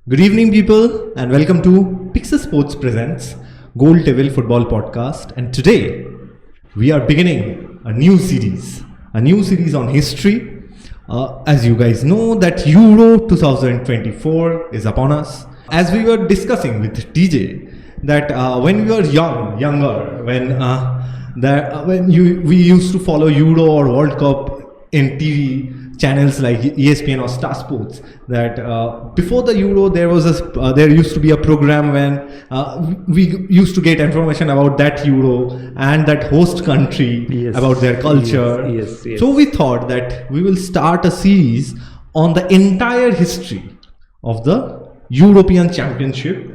Good evening, people, and welcome to PixelSports presents GoalTable Football Podcast. And today we are beginning a new series on history. As you guys know, that Euro 2024 is upon us. As we were discussing with DJ, that when we were younger, when we used to follow Euro or World Cup in TV channels like ESPN or Star Sports, that before the Euro there used to be a program when we used to get information about that Euro and that host country, yes, about their culture. Yes. So we thought that we will start a series on the entire history of the European Championship,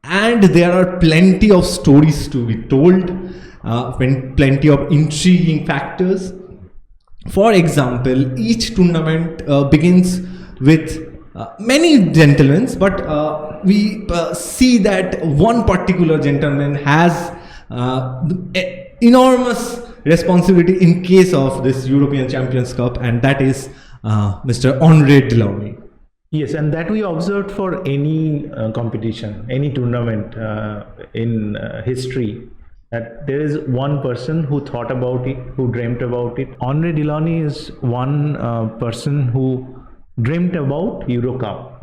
and there are plenty of stories to be told, plenty of intriguing factors. For example, each tournament begins with many gentlemen, but we see that one particular gentleman has enormous responsibility in case of this European Champions Cup, and that is Mr. Andre Delaunay. Yes, and that we observed for any competition, any tournament in history, that there is one person who thought about it, who dreamt about it. Andre Delaunay is one person who dreamt about Euro Cup.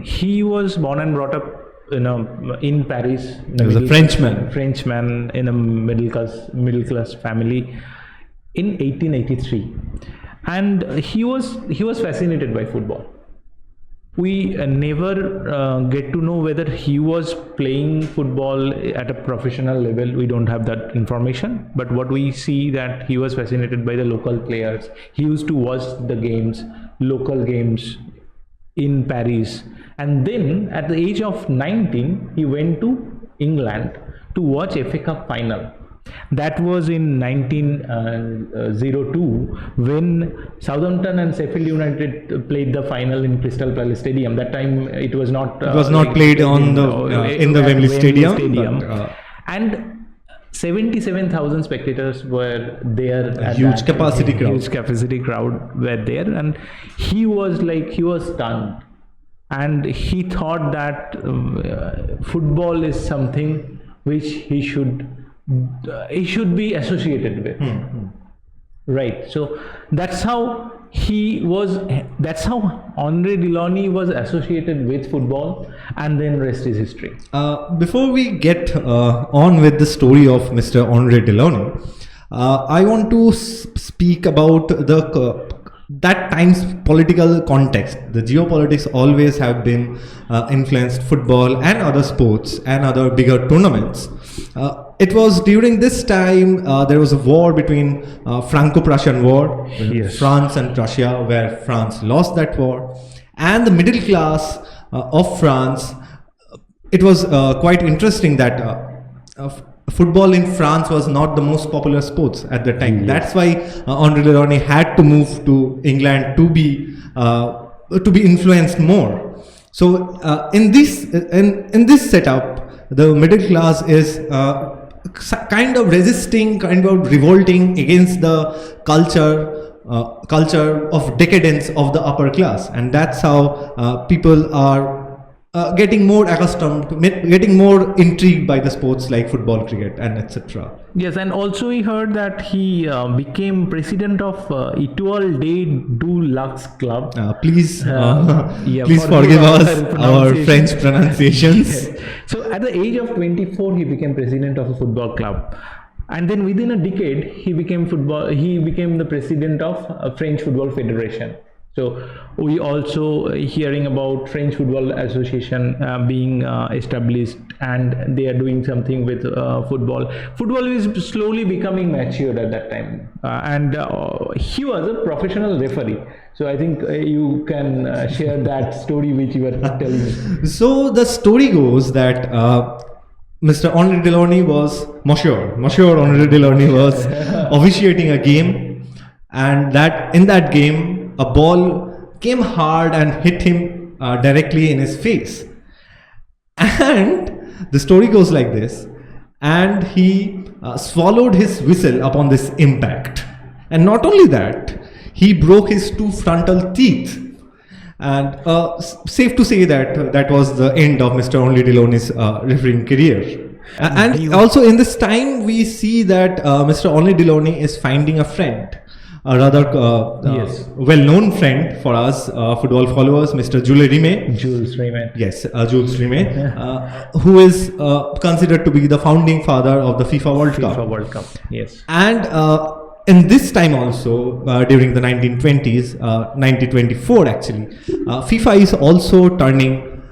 He was born and brought up in Paris. He was a Frenchman in a middle class family in 1883, and he was fascinated by football. We never get to know whether he was playing football at a professional level. We don't have that information. But what we see, that he was fascinated by the local players. He used to watch the games, local games in Paris. And then at the age of 19, he went to England to watch FA Cup final. That was in 1902 when Southampton and Sheffield United played the final in Crystal Palace Stadium. That time it was not played in the Wembley Stadium. And 77,000 spectators were there. A huge capacity crowd were there, and he was stunned, and he thought that football is something which he should be associated with. Right, so that's how Andre Delaunay was associated with football, and then rest is history. Before we get on with the story of Mr. Andre Delaunay, I want to speak about that time's political context. The geopolitics always have been influenced football and other sports and other bigger tournaments. It was during this time there was a war between Franco-Prussian War, yes, France and Prussia, where France lost that war, and the middle class of France. It was quite interesting that football in France was not the most popular sports at the time. Yes. That's why Andre Delaunay had to move to England to be influenced more. So in this setup, the middle class is kind of resisting, kind of revolting against the culture of decadence of the upper class, and that's how people are getting more accustomed, getting more intrigued by the sports like football, cricket, and etc. Yes, and also we heard that he became president of Etoile du Lux Club. Please forgive us our French pronunciations. Yes. So at the age of 24, he became president of a football club. And then within a decade, he became the president of a French Football Federation. So we also hearing about French Football Association being established, and they are doing something with football. Football is slowly becoming matured at that time, and he was a professional referee. So I think you can share that story which you were telling. So the story goes that Mr. Andre Delaunay was Monsieur Andre Delaunay was officiating a game, and that in that game, a ball came hard and hit him directly in his face. And the story goes like this, and he swallowed his whistle upon this impact. And not only that, he broke his two frontal teeth. And safe to say that that was the end of Mr. Only Delaunay's refereeing career. And also in this time, we see that Mr. Only Delaunay is finding a friend, a rather well-known friend for us football followers, Mr. Jules Rimet. Yes, Jules Rimet, who is considered to be the founding father of the FIFA World Cup. Yes. And in this time also, during the 1920s, 1924 actually, FIFA is also turning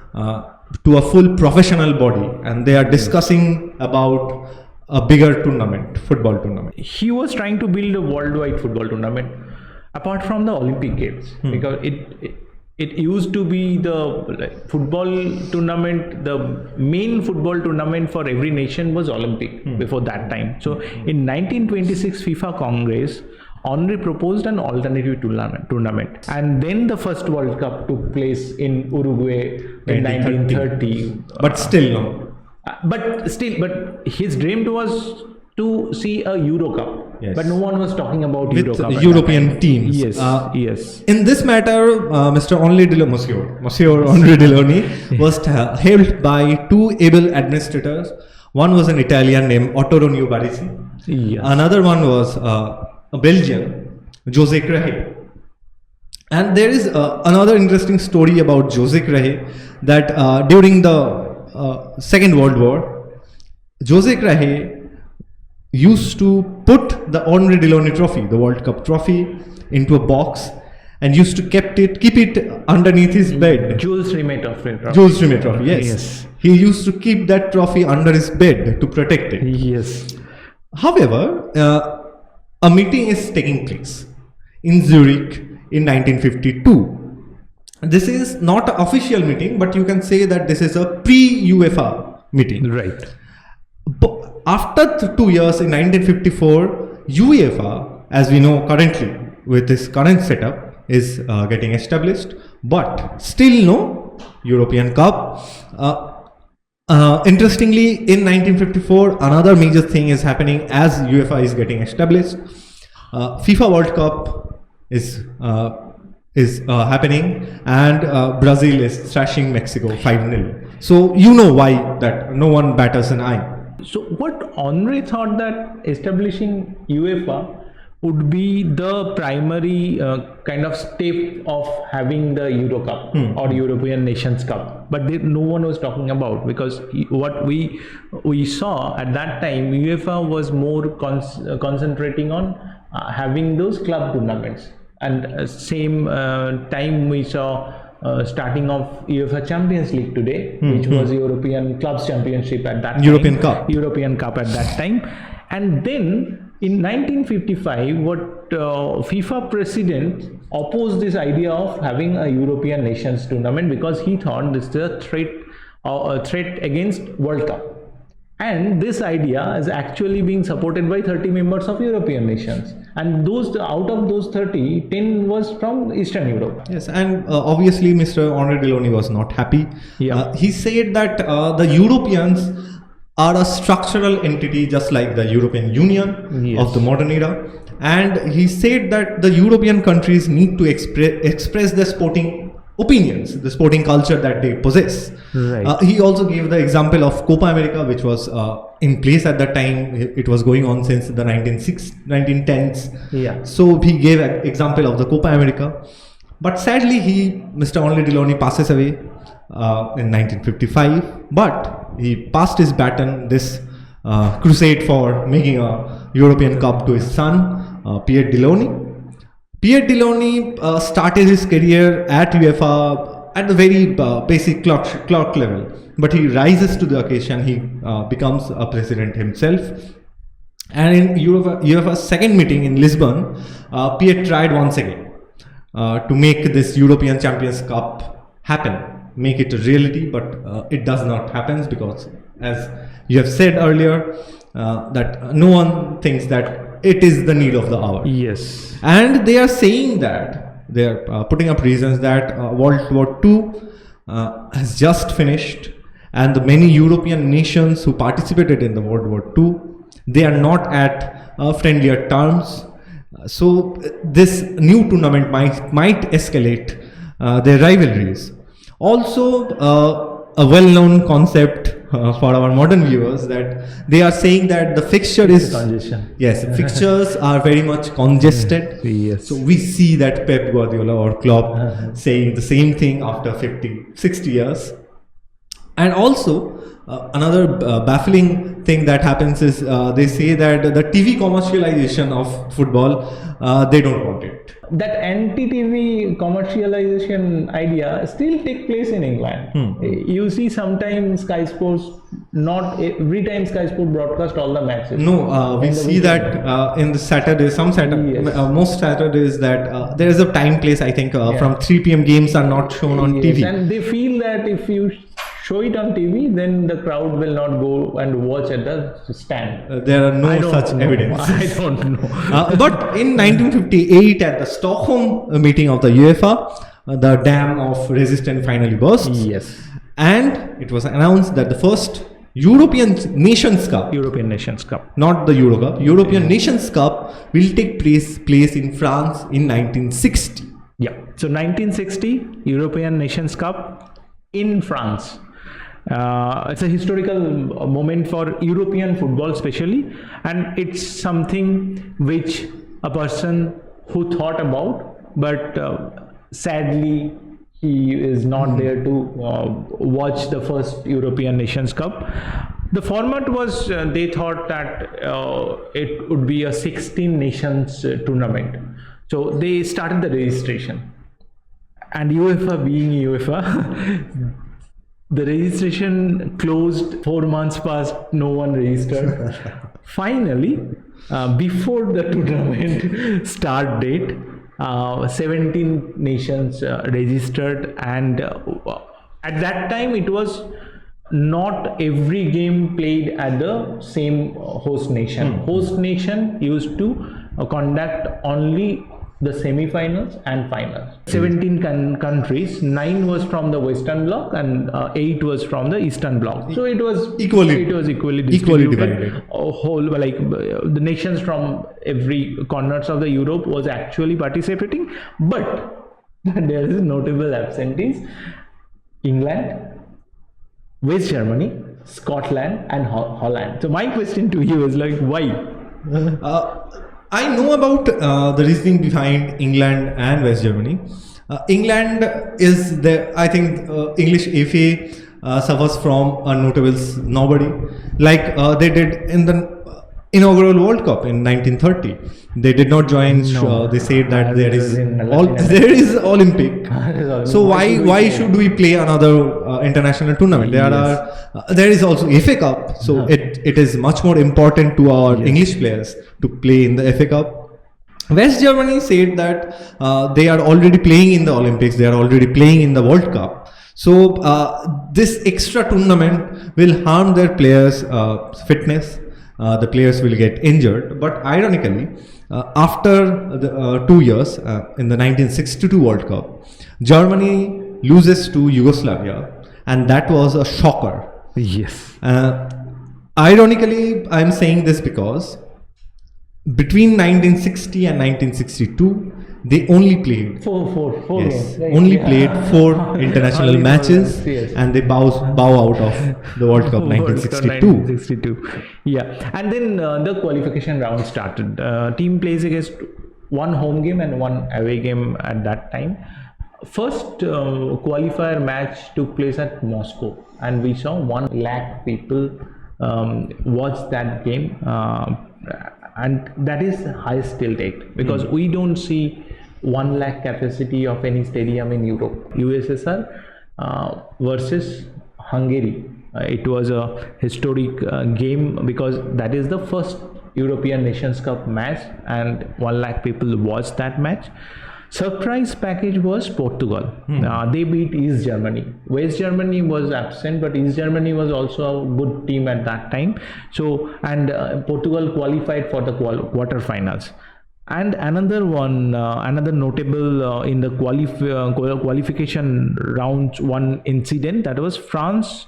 to a full professional body, and they are discussing about a bigger tournament, football tournament. He was trying to build a worldwide football tournament apart from the Olympic Games, because it used to be the football tournament, the main football tournament for every nation was Olympic before that time. So in 1926 FIFA Congress, Henri proposed an alternative tournament, and then the first World Cup took place in Uruguay in 1930. But still no. But his dream was to see a Euro Cup. Yes. But no one was talking about Euro Cup. With European teams. Yes, yes. In this matter, Mr. Monsieur Henri Delaunay was held by two able administrators. One was an Italian named Ottoronio Baresi. Yes. Another one was a Belgian, José Crahe. And there is another interesting story about José Crahe, that during the Second World War, José Crahe used to put the Henri Delaunay trophy, the World Cup trophy, into a box and used to keep it underneath his bed. Jules Rimet trophy. Yes. He used to keep that trophy under his bed to protect it. Yes. However, a meeting is taking place in Zurich in 1952. This is not an official meeting, but you can say that this is a pre-UEFA meeting. Right. After 2 years in 1954, UEFA, as we know currently with this current setup, is getting established, but still no European Cup. Interestingly, in 1954, another major thing is happening as UEFA is getting established. FIFA World Cup is happening, and Brazil is thrashing Mexico 5-0. So you know why that no one batters an eye. So what Henri thought that establishing UEFA would be the primary kind of step of having the Euro Cup or European Nations Cup, but no one was talking about, because what we saw at that time, UEFA was more concentrating on having those club tournaments, and same time we saw starting of UEFA Champions League today, which was European Clubs Championship at that time. European Cup at that time. And then in 1955, what FIFA president opposed this idea of having a European Nations tournament, because he thought this is a threat against World Cup. And this idea is actually being supported by 30 members of European nations, and out of those 30, 10 was from Eastern Europe. Yes, and obviously Mr. Henri Delaunay was not happy. He said that the Europeans are a structural entity just like the European Union of the modern era, and he said that the European countries need to express their sporting opinions, the sporting culture that they possess. Right. He also gave the example of Copa America, which was in place at that time. It was going on since the 1910s. Yeah. So he gave an example of the Copa America. But sadly, Mr. Henri Delaunay passes away in 1955. But he passed his baton, this crusade for making a European Cup, to his son, Pierre Delaunay. Pierre Delaunay started his career at UEFA at the very basic clock level, but he rises to the occasion. He becomes a president himself. And in UEFA's second meeting in Lisbon, Pierre tried once again to make this European Champions Cup happen, make it a reality, but it does not happen, because as you have said earlier, that no one thinks that it is the need of the hour. Yes. And they are saying that, they are putting up reasons that World War II has just finished, and the many European nations who participated in the World War II, they are not at friendlier terms. So this new tournament might escalate their rivalries. Also, a well-known concept for our modern viewers, that they are saying that the fixture is Congestion. yes, fixtures are very much congested. Yes. So we see that Pep Guardiola or Klopp saying the same thing after 50, 60 years. And also, another baffling thing that happens is they say that the TV commercialization of football, they don't want it. That anti-TV commercialization idea still take place in England. You see sometimes Sky Sports, not every time Sky Sports broadcast all the matches. No, we see that in the Saturdays, most Saturdays, that there is a time place, I think, from 3 p.m. games are not shown on TV. And they feel that if you show it on TV, then the crowd will not go and watch at the stand. There are no such evidence. I don't know. But in 1958, at the Stockholm meeting of the UEFA, the dam of resistance finally burst. Yes. And it was announced that the first European Nations Cup, not the Euro Cup, European Nations Cup will take place in France in 1960. Yeah. So 1960 European Nations Cup in France. It's a historical moment for European football especially, and it's something which a person who thought about, but sadly he is not there to watch the first European Nations Cup. The format was, they thought that it would be a 16 nations tournament. So they started the registration, and UEFA being UEFA, the registration closed. 4 months passed, no one registered. Finally, before the tournament start date, 17 nations registered, and at that time it was not every game played at the same host nation. Host nation used to conduct only the semi-finals and finals. 17 countries, 9 was from the Western Bloc and 8 was from the Eastern Bloc. So it was equally divided. The nations from every corners of the Europe was actually participating, but there is notable absentees: England, West Germany, Scotland, and Holland. So my question to you is like, why? I know about the reasoning behind England and West Germany. England is the, I think, English FA suffers from a notable nobody, like they did in the inaugural World Cup in 1930. They did not join. They said that there is Olympic. So why should we play another international tournament? There is also FA Cup. So it is much more important to our English players to play in the FA Cup. West Germany said that they are already playing in the Olympics. They are already playing in the World Cup. So this extra tournament will harm their players' fitness. The players will get injured. But ironically, after the 2 years, in the 1962 World Cup, Germany loses to Yugoslavia, and that was a shocker. Yes. Ironically, I'm saying this because between 1960 and 1962, they only played four games. Right? Only played 4 international matches, and they bow out of the World Cup 1962. Yeah, and then the qualification round started. Team plays against 1 home game and 1 away game at that time. First qualifier match took place at Moscow, and we saw 1 lakh people watch that game, and that is highest till date, because we don't see 1 lakh capacity of any stadium in Europe. USSR versus Hungary. It was a historic game because that is the first European Nations Cup match, and 1 lakh people watched that match. Surprise package was Portugal. They beat East Germany. West Germany was absent, but East Germany was also a good team at that time. So, and Portugal qualified for the quarterfinals. And another one, another notable in the qualification rounds, one incident, that was France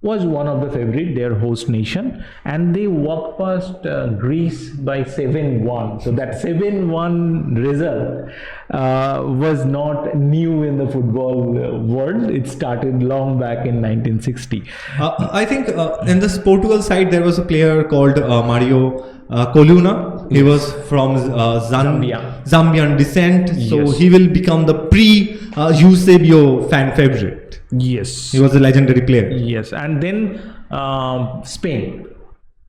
was one of the favorite, their host nation, and they walked past Greece by 7-1. So that 7-1 result was not new in the football world. It started long back in 1960. I think in this Portugal side there was a player called Mario Coluna. He was from Zambian descent, so Yes. he will become the pre-Eusebio fan favorite. Yes. He was a legendary player. Yes, and then Spain.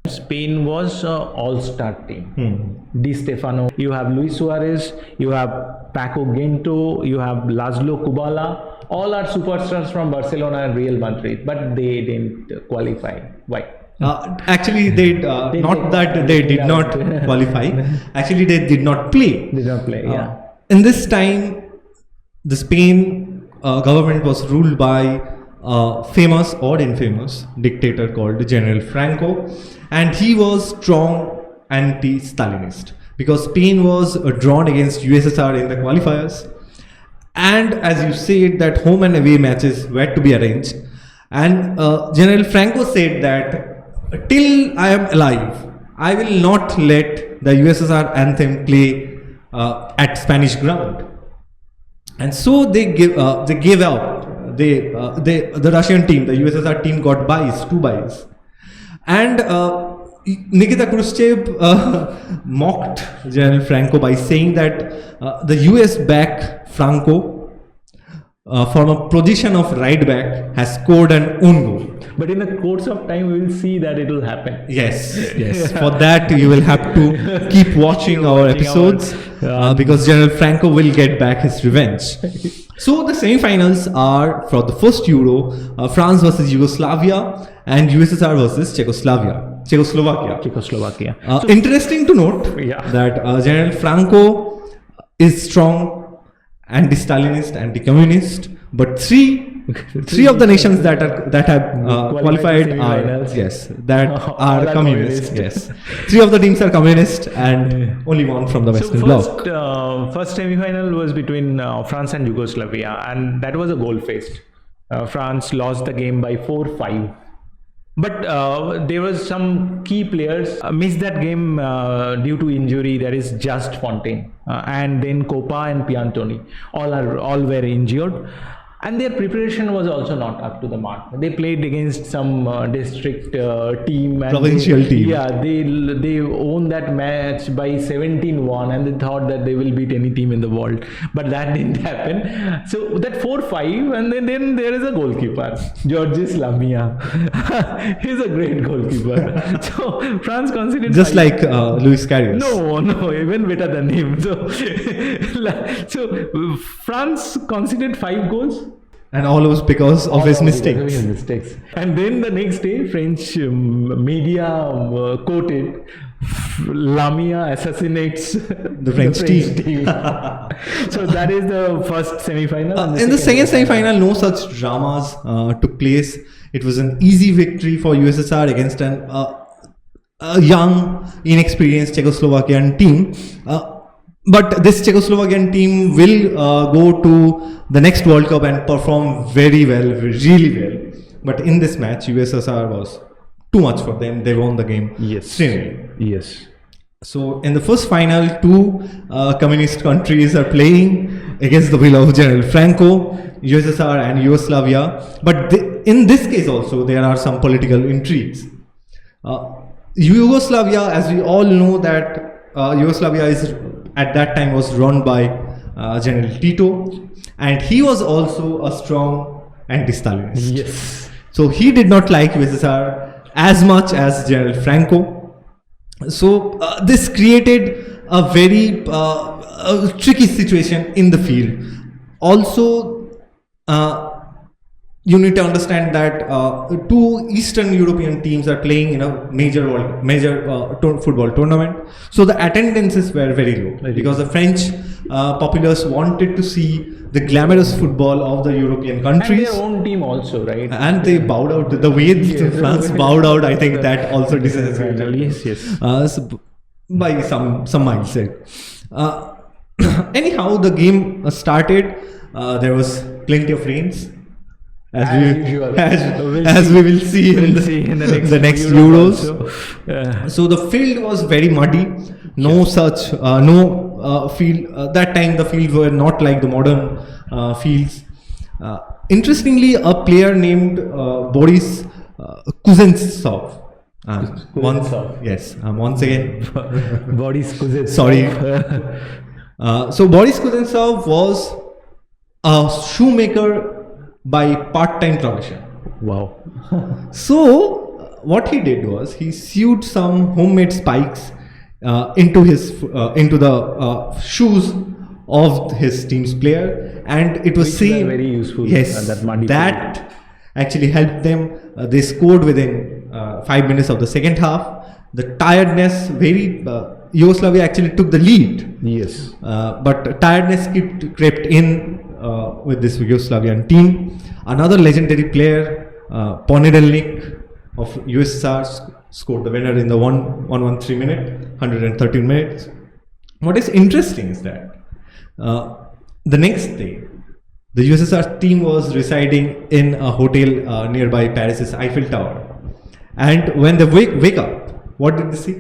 Spain was an all-star team. Di Stefano, you have Luis Suarez, you have Paco Gento, you have Laszlo Kubala. All are superstars from Barcelona and Real Madrid, but they didn't qualify. Why? Actually, they did not qualify. Actually, they did not play. Did not play. Yeah. In this time, the Spain government was ruled by a famous or infamous dictator called General Franco, and he was strong anti-Stalinist because Spain was drawn against USSR in the qualifiers, and as you said that home and away matches were to be arranged, and General Franco said that till I am alive, I will not let the USSR anthem play at Spanish ground. And so they gave up. The Russian team, the USSR team, got two buys, and Nikita Khrushchev mocked General Franco by saying that the US back Franco from a position of right back has scored an own goal. But in the course of time, we will see that it will happen. Yes. For that, you will have to keep watching our episodes because General Franco will get back his revenge. So the semi-finals are for the first Euro, France versus Yugoslavia and USSR versus Czechoslovakia. Interesting to note that General Franco is strong anti-Stalinist, anti-communist, but three of the nations that have qualified are communist. Yes, three of the teams are communist, and only one from the Western Bloc. First semi-final was between France and Yugoslavia, and that was a goal fest. France lost the game by 4-5. But there was some key players missed that game due to injury. That is Just Fontaine and then Copa and Piantoni. All were injured. And their preparation was also not up to the mark. They played against some district team. And provincial team. Yeah, they won that match by 17-1 and they thought that they will beat any team in the world. But that didn't happen. So that 4-5 and then there is a goalkeeper, Georges Lamia. He's a great goalkeeper. So France conceded just like Luis Carrios. No, even better than him. So France conceded 5 goals. And all was because of his mistakes. And then the next day, French media quoted, Lamia assassinates the French team. So that is the first semi-final. In the second semi-final, no such dramas took place. It was an easy victory for USSR against a young, inexperienced Czechoslovakian team. But this Czechoslovakian team will go to the next World Cup and perform very well, really well. But in this match, USSR was too much for them. They won the game. Yes. Yes. So in the first final, two communist countries are playing against the will of General Franco, USSR and Yugoslavia. But in this case also, there are some political intrigues. Yugoslavia, as we all know, that Yugoslavia is at that time was run by General Tito, and he was also a strong anti-Stalinist. Yes. So he did not like USSR as much as General Franco. So this created a very tricky situation in the field. Also, you need to understand that two Eastern European teams are playing in a major football tournament. So the attendances were very low because the French populace wanted to see the glamorous football of the European countries. And their own team also, right? And they bowed out. The way France bowed out, I think that also disappointed. Yes. By some mindset. Anyhow, the game started. There was plenty of rains. usual. as we will see in the next Euros. So the field was very muddy. No such field. That time the fields were not like the modern fields. Interestingly, a player named Boris Kuznetsov. Once again. Boris Kuznetsov. Sorry. So Boris Kuznetsov was a shoemaker by part-time profession. Wow. So what he did was he sewed some homemade spikes into the shoes of his team's player, and it was same. Very useful. Yes, that actually helped them. They scored within 5 minutes of the second half. The tiredness, Yugoslavia actually took the lead. Yes. But tiredness crept in with this Yugoslavian team. Another legendary player, Ponedeljnik of USSR, scored the winner in the 113 minute, 113 minutes. What is interesting is that the next day, the USSR team was residing in a hotel nearby Paris's Eiffel Tower. And when they wake up, what did they see?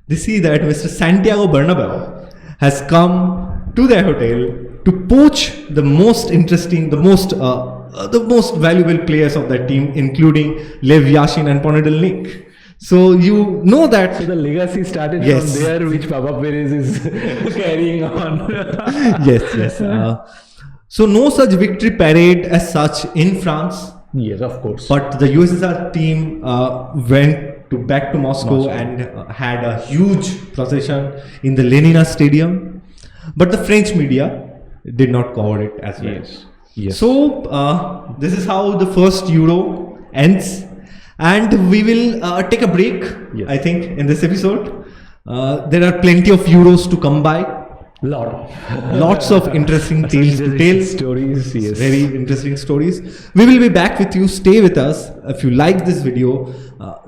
They see that Mr. Santiago Bernabeu has come to their hotel to poach the most interesting, the most valuable players of that team, including Lev Yashin and Ponedeljnik. So you know that. So the legacy started from there, which Papa Perez is carrying on. yes. So no such victory parade as such in France. Yes, of course. But the USSR team went back to Moscow and had a huge procession in the Lenina Stadium. But the French media did not cover it as well. Yes. So this is how the first Euro ends. And we will take a break, I think, in this episode. There are plenty of Euros to come by. Lots of interesting tales to tell. Stories, yes. Very interesting stories. We will be back with you. Stay with us. If you like this video,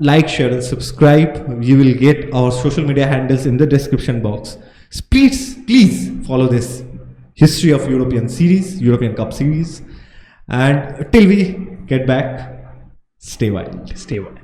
like, share and subscribe. You will get our social media handles in the description box. Please follow this history of European Cup series. And till we get back, stay wild. Stay wild.